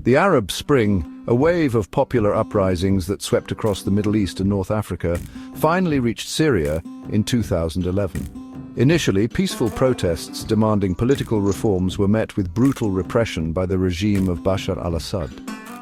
The Arab Spring, a wave of popular uprisings that swept across the Middle East and North Africa, finally reached Syria in 2011. Initially, peaceful protests demanding political reforms were met with brutal repression by the regime of Bashar al Assad,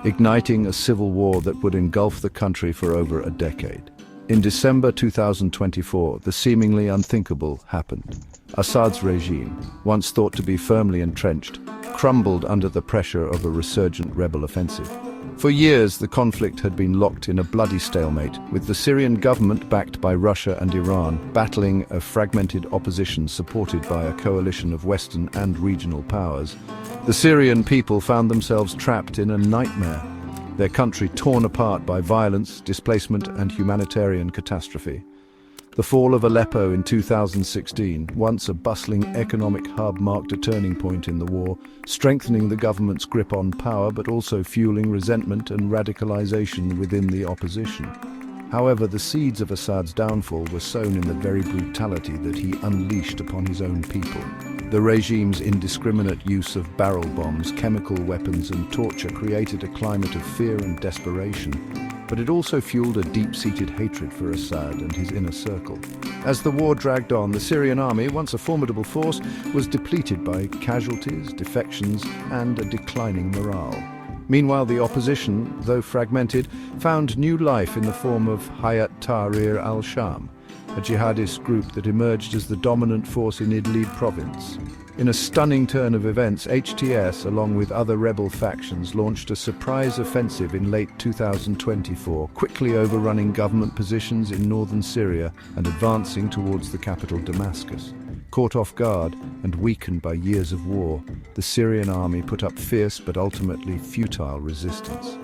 igniting a civil war that would engulf the country for over a decade. In December 2024, the seemingly unthinkable happened. Assad's regime, once thought to be firmly entrenched, crumbled under the pressure of a resurgent rebel offensive. For years, the conflict had been locked in a bloody stalemate, with the Syrian government, backed by Russia and Iran, battling a fragmented opposition supported by a coalition of Western and regional powers. The Syrian people found themselves trapped in a nightmare, their country torn apart by violence, displacement, and humanitarian catastrophe. The fall of Aleppo in 2016, once a bustling economic hub, marked a turning point in the war, strengthening the government's grip on power but also fueling resentment and radicalization within the opposition. However, the seeds of Assad's downfall were sown in the very brutality that he unleashed upon his own people. The regime's indiscriminate use of barrel bombs, chemical weapons, and torture created a climate of fear and desperation, but it also fueled a deep-seated hatred for Assad and his inner circle. As the war dragged on, the Syrian army, once a formidable force, was depleted by casualties, defections, and a declining morale. Meanwhile, the opposition, though fragmented, found new life in the form of Hayat Tahrir al-Sham, a jihadist group that emerged as the dominant force in Idlib province. In a stunning turn of events, HTS, along with other rebel factions, launched a surprise offensive in late 2024, quickly overrunning government positions in northern Syria and advancing towards the capital Damascus. Caught off guard and weakened by years of war, the Syrian army put up fierce but ultimately futile resistance.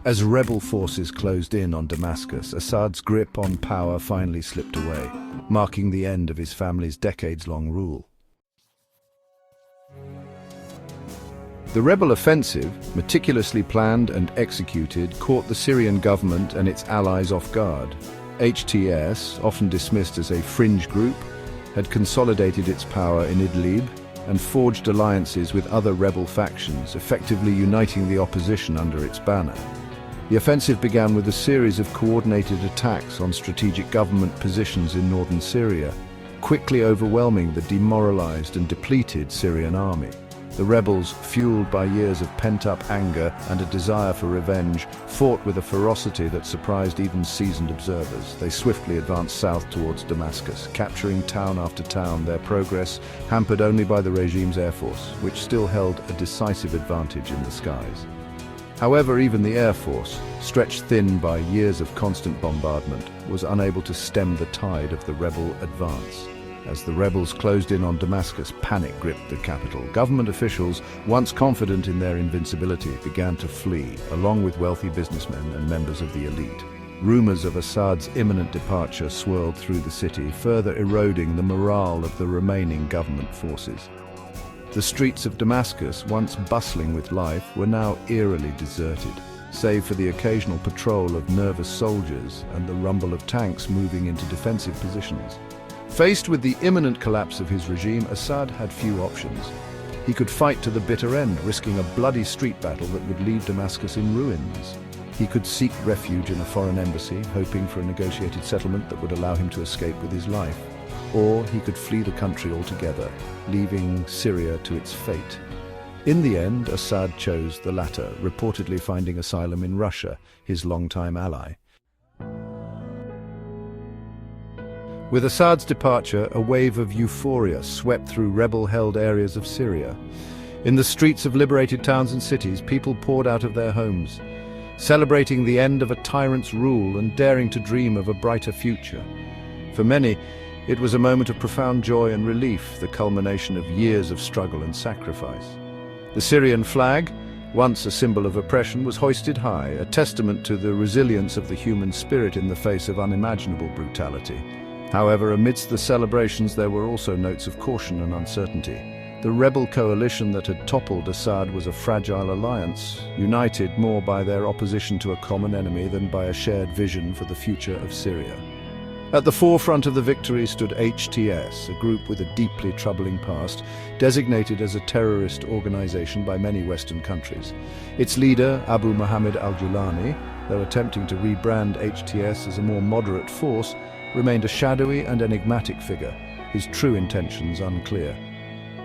As rebel forces closed in on Damascus, Assad's grip on power finally slipped away, marking the end of his family's decades-long rule. The rebel offensive, meticulously planned and executed, caught the Syrian government and its allies off guard. HTS, often dismissed as a fringe group, had consolidated its power in Idlib and forged alliances with other rebel factions, effectively uniting the opposition under its banner. The offensive began with a series of coordinated attacks on strategic government positions in northern Syria, quickly overwhelming the demoralized and depleted Syrian army. The rebels, fueled by years of pent-up anger and a desire for revenge, fought with a ferocity that surprised even seasoned observers. They swiftly advanced south towards Damascus, capturing town after town, their progress hampered only by the regime's air force, which still held a decisive advantage in the skies. However, even the air force, stretched thin by years of constant bombardment, was unable to stem the tide of the rebel advance. As the rebels closed in on Damascus, panic gripped the capital. Government officials, once confident in their invincibility, began to flee, along with wealthy businessmen and members of the elite. Rumors of Assad's imminent departure swirled through the city, further eroding the morale of the remaining government forces. The streets of Damascus, once bustling with life, were now eerily deserted, save for the occasional patrol of nervous soldiers and the rumble of tanks moving into defensive positions. Faced with the imminent collapse of his regime, Assad had few options. He could fight to the bitter end, risking a bloody street battle that would leave Damascus in ruins. He could seek refuge in a foreign embassy, hoping for a negotiated settlement that would allow him to escape with his life. Or he could flee the country altogether, leaving Syria to its fate. In the end, Assad chose the latter, reportedly finding asylum in Russia, his longtime ally. With Assad's departure, a wave of euphoria swept through rebel-held areas of Syria. In the streets of liberated towns and cities, people poured out of their homes, celebrating the end of a tyrant's rule and daring to dream of a brighter future. For many, it was a moment of profound joy and relief, the culmination of years of struggle and sacrifice. The Syrian flag, once a symbol of oppression, was hoisted high, a testament to the resilience of the human spirit in the face of unimaginable brutality. However, amidst the celebrations there were also notes of caution and uncertainty. The rebel coalition that had toppled Assad was a fragile alliance, united more by their opposition to a common enemy than by a shared vision for the future of Syria. At the forefront of the victory stood HTS, a group with a deeply troubling past, designated as a terrorist organization by many Western countries. Its leader, Abu Muhammad al-Julani, though attempting to rebrand HTS as a more moderate force, remained a shadowy and enigmatic figure, his true intentions unclear.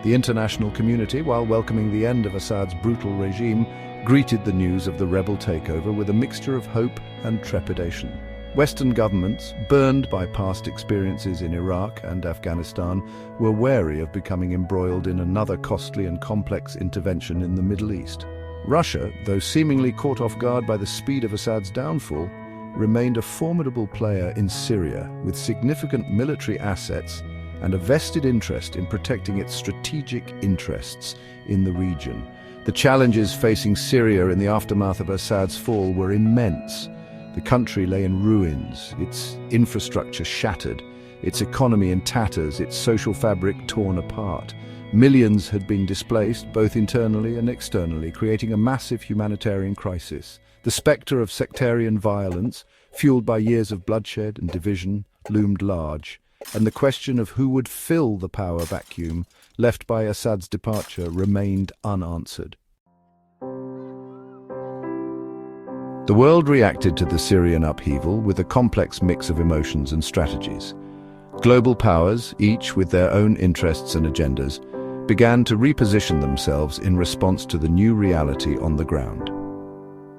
The international community, while welcoming the end of Assad's brutal regime, greeted the news of the rebel takeover with a mixture of hope and trepidation. Western governments, burned by past experiences in Iraq and Afghanistan, were wary of becoming embroiled in another costly and complex intervention in the Middle East. Russia, though seemingly caught off guard by the speed of Assad's downfall, remained a formidable player in Syria with significant military assets and a vested interest in protecting its strategic interests in the region. The challenges facing Syria in the aftermath of Assad's fall were immense. The country lay in ruins, its infrastructure shattered, its economy in tatters, its social fabric torn apart. Millions had been displaced, both internally and externally, creating a massive humanitarian crisis. The spectre of sectarian violence, fueled by years of bloodshed and division, loomed large, and the question of who would fill the power vacuum left by Assad's departure remained unanswered. The world reacted to the Syrian upheaval with a complex mix of emotions and strategies. Global powers, each with their own interests and agendas, began to reposition themselves in response to the new reality on the ground.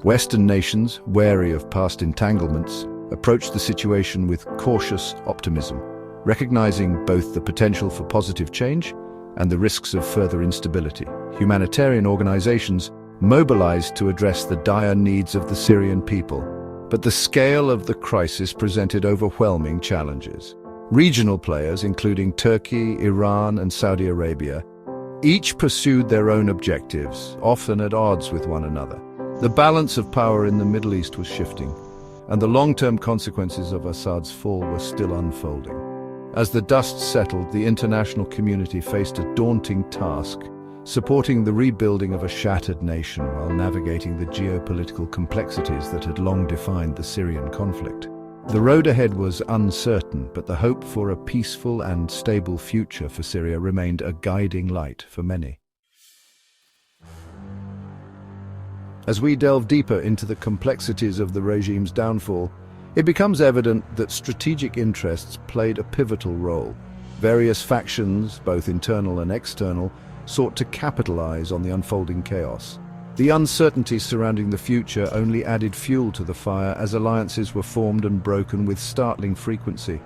Western nations, wary of past entanglements, approached the situation with cautious optimism, recognizing both the potential for positive change and the risks of further instability. Humanitarian organizations mobilized to address the dire needs of the Syrian people, but the scale of the crisis presented overwhelming challenges. Regional players, including Turkey, Iran, and Saudi Arabia, each pursued their own objectives, often at odds with one another. The balance of power in the Middle East was shifting, and the long-term consequences of Assad's fall were still unfolding. As the dust settled, the international community faced a daunting task, supporting the rebuilding of a shattered nation while navigating the geopolitical complexities that had long defined the Syrian conflict. The road ahead was uncertain, but the hope for a peaceful and stable future for Syria remained a guiding light for many. As we delve deeper into the complexities of the regime's downfall, it becomes evident that strategic interests played a pivotal role. Various factions, both internal and external, sought to capitalize on the unfolding chaos. The uncertainty surrounding the future only added fuel to the fire as alliances were formed and broken with startling frequency.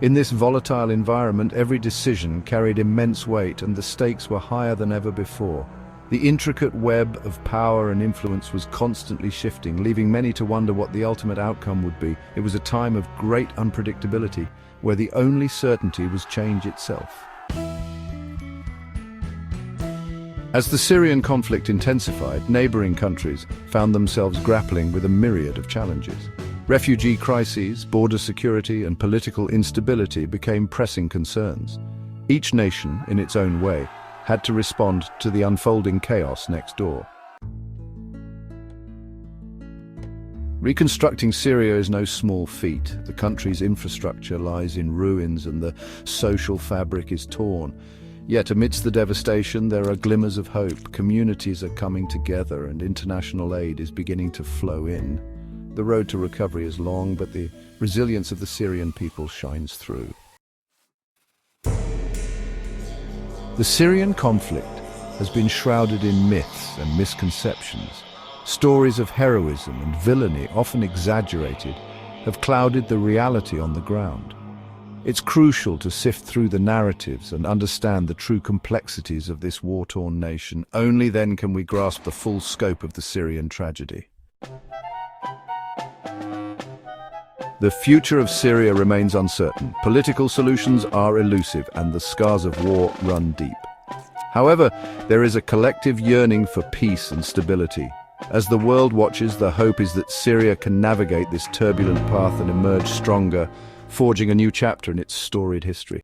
In this volatile environment, every decision carried immense weight and the stakes were higher than ever before. The intricate web of power and influence was constantly shifting, leaving many to wonder what the ultimate outcome would be. It was a time of great unpredictability, where the only certainty was change itself. As the Syrian conflict intensified, neighboring countries found themselves grappling with a myriad of challenges. Refugee crises, border security, and political instability became pressing concerns. Each nation, in its own way, had to respond to the unfolding chaos next door. Reconstructing Syria is no small feat. The country's infrastructure lies in ruins and the social fabric is torn. Yet amidst the devastation, there are glimmers of hope. Communities are coming together and international aid is beginning to flow in. The road to recovery is long, but the resilience of the Syrian people shines through. The Syrian conflict has been shrouded in myths and misconceptions. Stories of heroism and villainy, often exaggerated, have clouded the reality on the ground. It's crucial to sift through the narratives and understand the true complexities of this war-torn nation. Only then can we grasp the full scope of the Syrian tragedy. The future of Syria remains uncertain. Political solutions are elusive, and the scars of war run deep. However, there is a collective yearning for peace and stability. As the world watches, the hope is that Syria can navigate this turbulent path and emerge stronger, forging a new chapter in its storied history.